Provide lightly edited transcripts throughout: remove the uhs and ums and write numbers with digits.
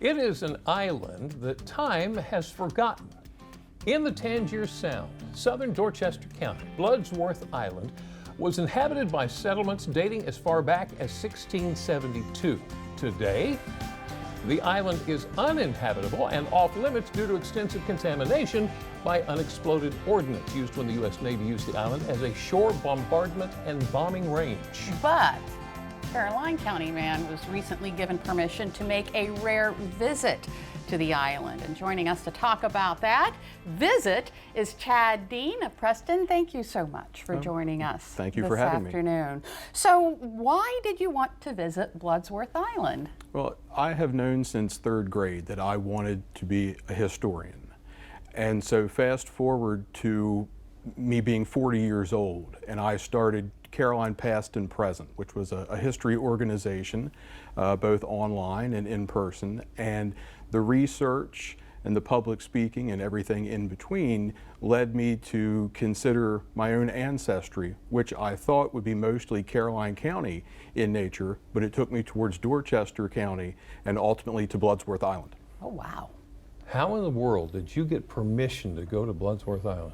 It is an island that time has forgotten. In the Tangier Sound, southern Dorchester County, Bloodsworth Island was inhabited by settlements dating as far back as 1672. Today, the island is uninhabitable and off limits due to extensive contamination by unexploded ordnance used when the U.S. Navy used the island as a shore bombardment and bombing range. But Caroline County man was recently given permission to make a rare visit to the island. And joining us to talk about that visit is Chad Dean of Preston. Thank you so much for joining us. Thank you for having me. This afternoon. So why did you want to visit Bloodsworth Island? Well, I have known since third grade that I wanted to be a historian. And so fast forward to me being 40 years old, and I started Caroline Past and Present, which was a history organization, both online and in person. And the research and the public speaking and everything in between led me to consider my own ancestry, which I thought would be mostly Caroline County in nature, but it took me towards Dorchester County and ultimately to Bloodsworth Island. Oh, wow. How in the world did you get permission to go to Bloodsworth Island?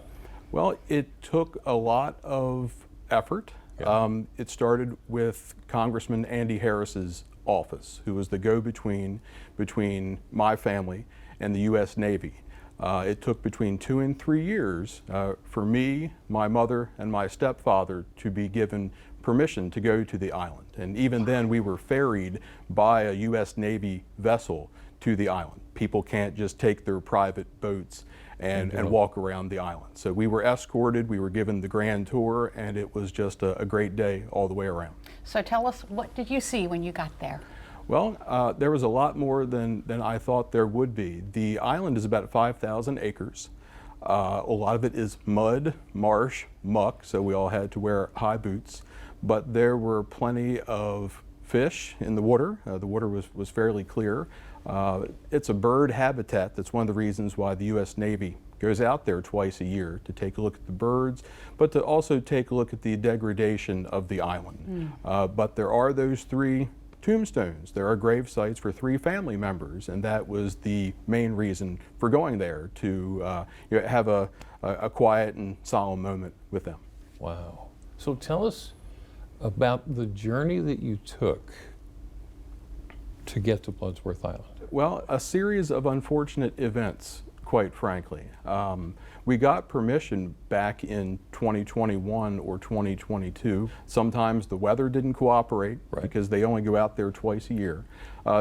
Well, it took a lot of effort. Yeah. It started with Congressman Andy Harris's office, who was the go-between between my family and the U.S. Navy. It took between 2 and 3 years for me, my mother, and my stepfather to be given permission to go to the island. And even then, we were ferried by a U.S. Navy vessel to the island. People can't just take their private boats and walk around the island. So we were escorted, we were given the grand tour, and it was just a great day all the way around. So tell us, what did you see when you got there? Well, there was a lot more than I thought there would be. The island is about 5,000 acres. A lot of it is mud, marsh, muck, so we all had to wear high boots. But there were plenty of fish in the water. The water was fairly clear. It's a bird habitat. That's one of the reasons why the U.S. Navy goes out there twice a year, to take a look at the birds, but to also take a look at the degradation of the island. But there are those 3 tombstones. There are grave sites for 3 family members, and that was the main reason for going there, to have a quiet and solemn moment with them. Wow. So tell us about the journey that you took to get to Bloodsworth Island. Well, a series of unfortunate events, quite frankly. We got permission back in 2021 or 2022. Sometimes the weather didn't cooperate, because they only go out there twice a year.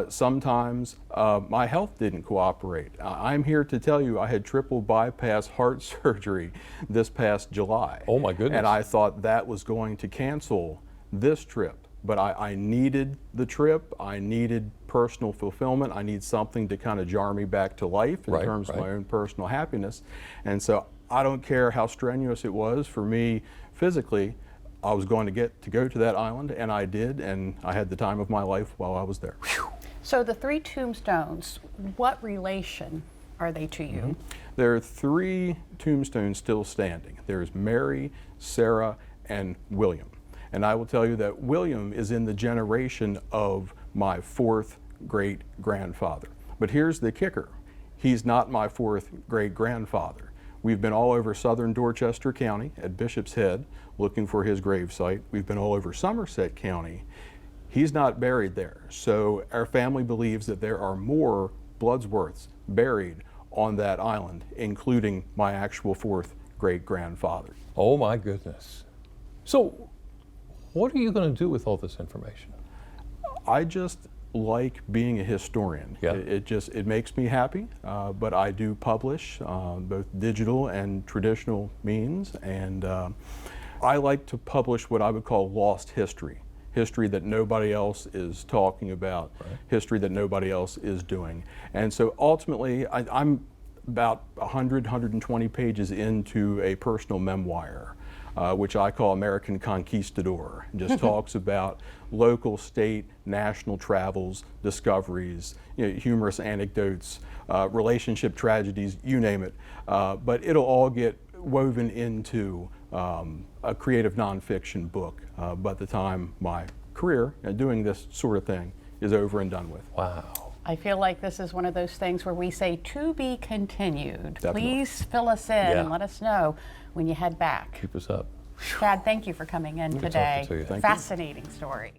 Sometimes my health didn't cooperate. I'm here to tell you I had triple bypass heart surgery this past July. Oh my goodness. And I thought that was going to cancel this trip. But I needed the trip, I needed personal fulfillment, I need something to kind of jar me back to life in terms of my own personal happiness. And so I don't care how strenuous it was for me physically, I was going to get to go to that island, and I did, and I had the time of my life while I was there. So the 3 tombstones, what relation are they to you? There are 3 tombstones still standing. There's Mary, Sarah, and William. And I will tell you that William is in the generation of my 4th great-grandfather. But here's the kicker. He's not my 4th great-grandfather. We've been all over southern Dorchester County at Bishop's Head looking for his gravesite. We've been all over Somerset County. He's not buried there. So our family believes that there are more Bloodsworths buried on that island, including my actual 4th great-grandfather. Oh my goodness. So what are you going to do with all this information? I just like being a historian. Yeah. It makes me happy, but I do publish both digital and traditional means, and I like to publish what I would call lost history. History that nobody else is talking about, history that nobody else is doing. And so ultimately, I'm about 100, 120 pages into a personal memoir, which I call American Conquistador. It just talks about local, state, national travels, discoveries, humorous anecdotes, relationship tragedies, you name it. But it'll all get woven into a creative nonfiction book by the time my career doing this sort of thing is over and done with. Wow. I feel like this is one of those things where we say to be continued. Definitely. Please fill us in and let us know when you head back. Keep us up. Chad, thank you for coming in Good today. talking to you. Thank you. Fascinating story.